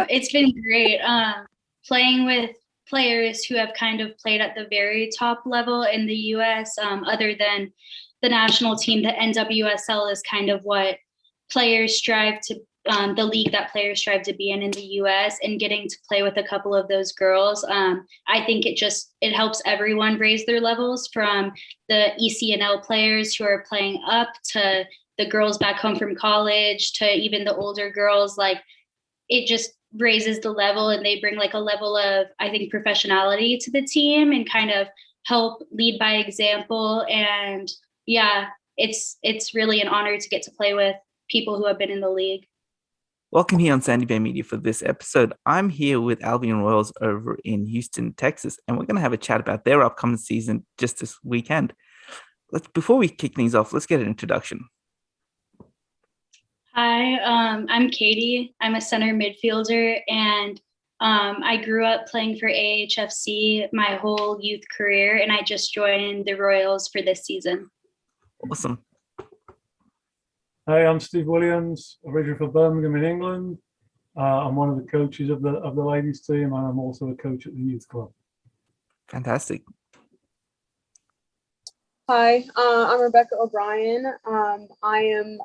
It's been great. Playing with players who have kind of played at the very top level in the U.S. Other than the national team, the NWSL is kind of what players strive to, the league that players strive to be in the U.S. And getting to play with a couple of those girls, I think it helps everyone raise their levels, from the ECNL players who are playing up to the girls back home from college to even the older girls. Like, it just raises the level, and they bring like a level of, I think, professionality to the team and kind of help lead by example. And yeah, it's really an honor to get to play with people who have been in the league. Welcome here on Sandy Bay Media for this episode. I'm here with Albion Royals over in Houston, Texas, and we're going to have a chat about their upcoming season just this weekend. Before we kick things off, let's get an introduction. Hi, I'm Katie. I'm a center midfielder, and I grew up playing for AHFC my whole youth career, and I just joined the Royals for this season. Awesome. Hey, I'm Steve Williams, originally from Birmingham in England. I'm one of the coaches of the ladies team, and I'm also a coach at the youth club. Fantastic. Hi, I'm Rebecca O'Brien. I am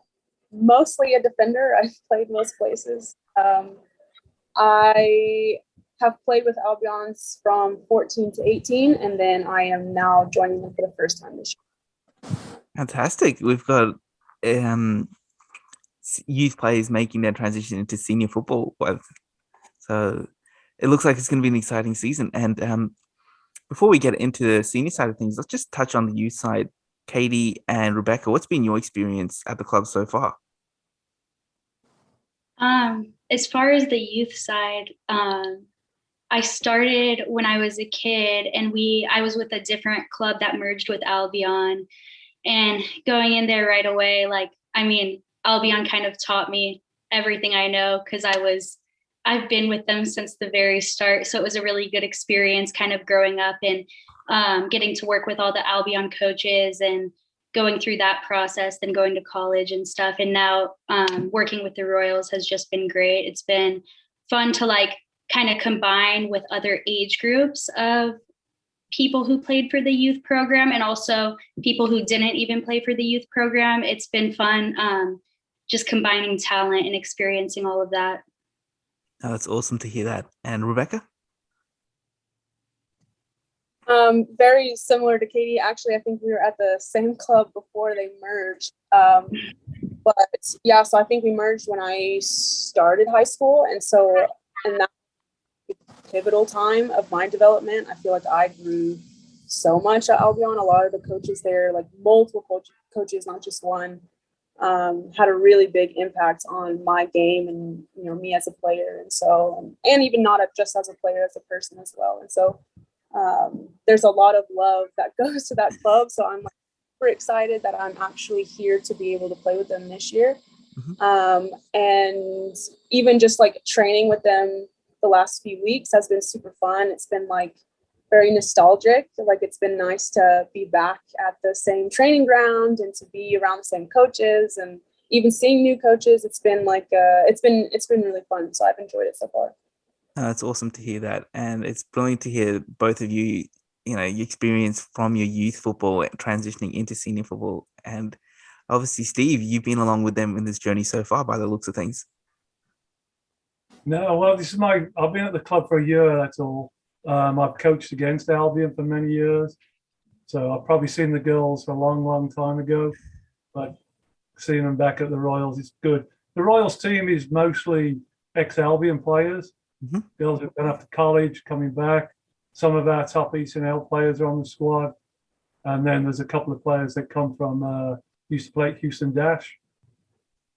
mostly a defender. I've played most places. I have played with Albions from 14 to 18, and then I am now joining them for the first time this year. Fantastic. We've got youth players making their transition into senior football. So it looks like it's going to be an exciting season. And before we get into the senior side of things, let's just touch on the youth side. Katie and Rebecca, what's been your experience at the club so far? As far as the youth side, I started when I was a kid, and I was with a different club that merged with Albion. And going in there right away, Albion kind of taught me everything I know, because I've been with them since the very start. So it was a really good experience kind of growing up and getting to work with all the Albion coaches and going through that process, then going to college and stuff. And now working with the Royals has just been great. It's been fun to kind of combine with other age groups of people who played for the youth program, and also people who didn't even play for the youth program. It's been fun just combining talent and experiencing all of that. Oh, that's awesome to hear that. And Rebecca? Very similar to Katie. Actually, I think we were at the same club before they merged. But yeah, so I think we merged when I started high school. And that pivotal time of my development, I feel like I grew so much at Albion. A lot of the coaches there, like multiple coaches, not just one, had a really big impact on my game and me as a player, and even not just as a player, as a person as well. And so there's a lot of love that goes to that club. So I'm super excited that I'm actually here to be able to play with them this year. Mm-hmm. And even just training with them the last few weeks has been super fun. It's been very nostalgic. It's been nice to be back at the same training ground and to be around the same coaches, and even seeing new coaches. It's been it's been really fun. So I've enjoyed it so far. It's awesome to hear that. And it's brilliant to hear both of you, your experience from your youth football transitioning into senior football. And obviously, Steve, you've been along with them in this journey so far by the looks of things. No, well, I've been at the club for a year, that's all. I've coached against Albion for many years. So I've probably seen the girls for a long, long time ago. But seeing them back at the Royals is good. The Royals team is mostly ex-Albion players. Mm-hmm. Girls who've gone off to college, coming back. Some of our top ECNL players are on the squad. And then there's a couple of players that come from, used to play at Houston Dash,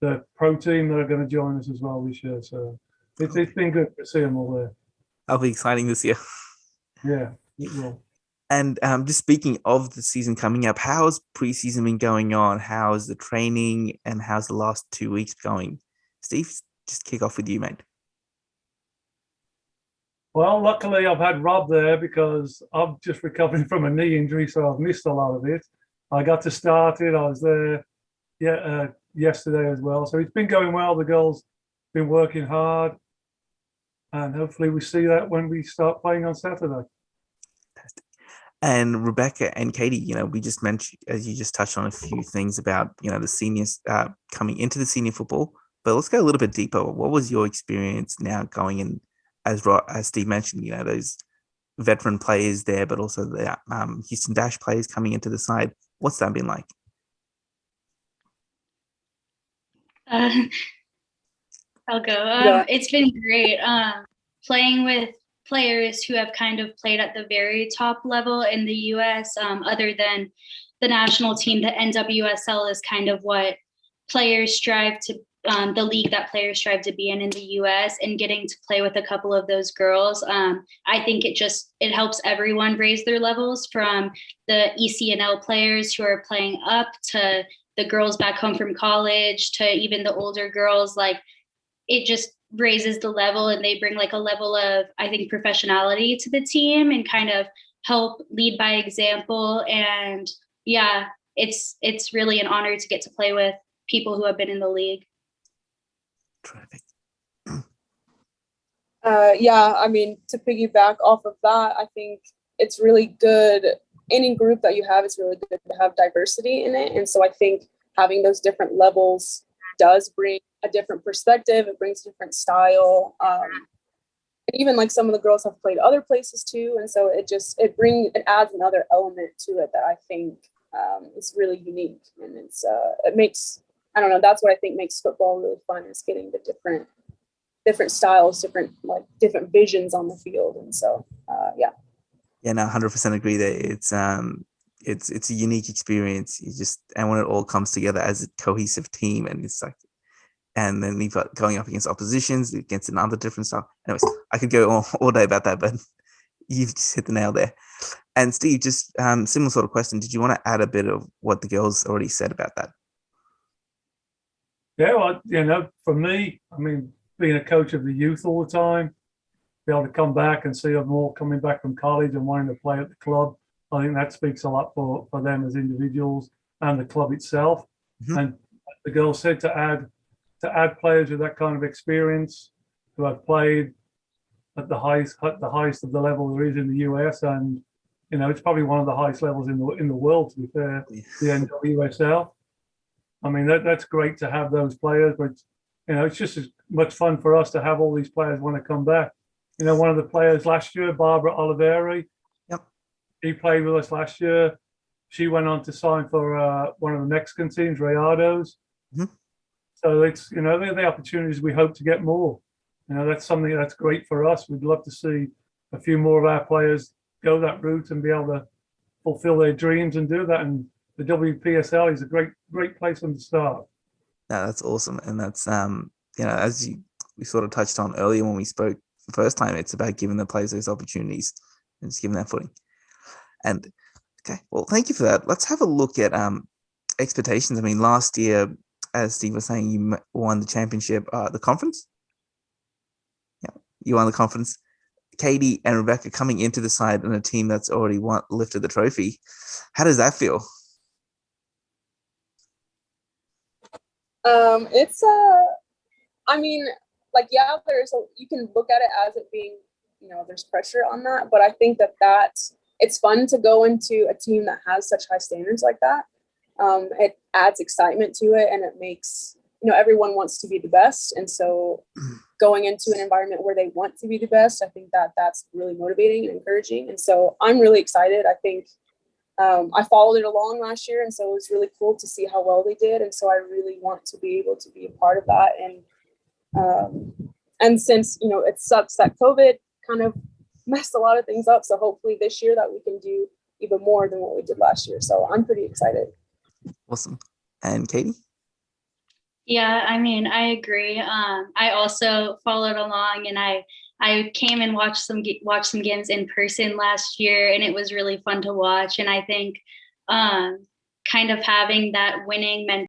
the pro team, that are going to join us as well this year. So it's been good to see them all there. That'll be exciting this year. Yeah, it will. And just speaking of the season coming up, how's preseason been going on? How's the training, and how's the last 2 weeks going? Steve, just kick off with you, mate. Well, luckily I've had Rob there because I'm just recovering from a knee injury, so I've missed a lot of it. I got to start it. I was there yesterday as well. So it's been going well. The girls been working hard. And hopefully we see that when we start playing on Saturday. And Rebecca and Katie, we just mentioned, as you just touched on a few things about, the seniors coming into the senior football, but let's go a little bit deeper. What was your experience now going in, as Steve mentioned, those veteran players there, but also the Houston Dash players coming into the side? What's that been like? I'll go. It's been great playing with players who have kind of played at the very top level in the U.S. Other than the national team, the NWSL is kind of what players strive to, the league that players strive to be in the U.S. And getting to play with a couple of those girls, I think it helps everyone raise their levels, from the ECNL players who are playing up to the girls back home from college to even the older girls. Like, it just raises the level, and they bring like a level of, I think, professionality to the team and kind of help lead by example. And yeah, it's really an honor to get to play with people who have been in the league. Terrific. Yeah, I mean, to piggyback off of that, I think it's really good. Any group that you have, it's really good to have diversity in it. And so I think having those different levels does bring a different perspective. It brings a different style. And even like some of the girls have played other places too. And so it adds another element to it that I think is really unique. And it makes, I don't know, that's what I think makes football really fun, is getting the different styles, different visions on the field. And so, yeah. Yeah, no, 100% agree there. It's a unique experience. And when it all comes together as a cohesive team, and it's like, and then you've got going up against oppositions, against another different stuff. Anyways, I could go all day about that, but you've just hit the nail there. And Steve, just similar sort of question. Did you want to add a bit of what the girls already said about that? Yeah, well, for me, I mean, being a coach of the youth all the time, be able to come back and see them all coming back from college and wanting to play at the club, I think that speaks a lot for them as individuals and the club itself. Mm-hmm. And the girls said to add players with that kind of experience who have played at the highest of the level there is in the US, and it's probably one of the highest levels in the world, to be fair. Yeah. The NWSL. I mean, that's great to have those players, but it's just as much fun for us to have all these players want to come back. One of the players last year, Barbara Oliveira, yep, he played with us last year. She went on to sign for one of the Mexican teams, Rayados. Mm-hmm. So it's, they're the opportunities we hope to get more. That's something that's great for us. We'd love to see a few more of our players go that route and be able to fulfill their dreams and do that. And the WPSL is a great place to start. No, that's awesome. And that's, as we sort of touched on earlier when we spoke the first time, it's about giving the players those opportunities and just giving that footing. And okay, well, thank you for that. Let's have a look at expectations. I mean, last year, as Steve was saying, you won the championship, the conference. Yeah, you won the conference. Katie and Rebecca coming into the side and a team that's already lifted the trophy. How does that feel? I mean, like, yeah, you can look at it as it being, there's pressure on that, but I think that it's fun to go into a team that has such high standards like that. It adds excitement to it, and it makes, everyone wants to be the best. And so going into an environment where they want to be the best, I think that's really motivating and encouraging. And so I'm really excited. I think I followed it along last year, and so it was really cool to see how well they did. And so I really want to be able to be a part of that. And since, it sucks that COVID kind of messed a lot of things up, so hopefully this year that we can do even more than what we did last year. So I'm pretty excited. Awesome. And Katie? Yeah, I mean, I agree. I also followed along, and I came and watched some games in person last year, and it was really fun to watch. And I think kind of having that winning mentality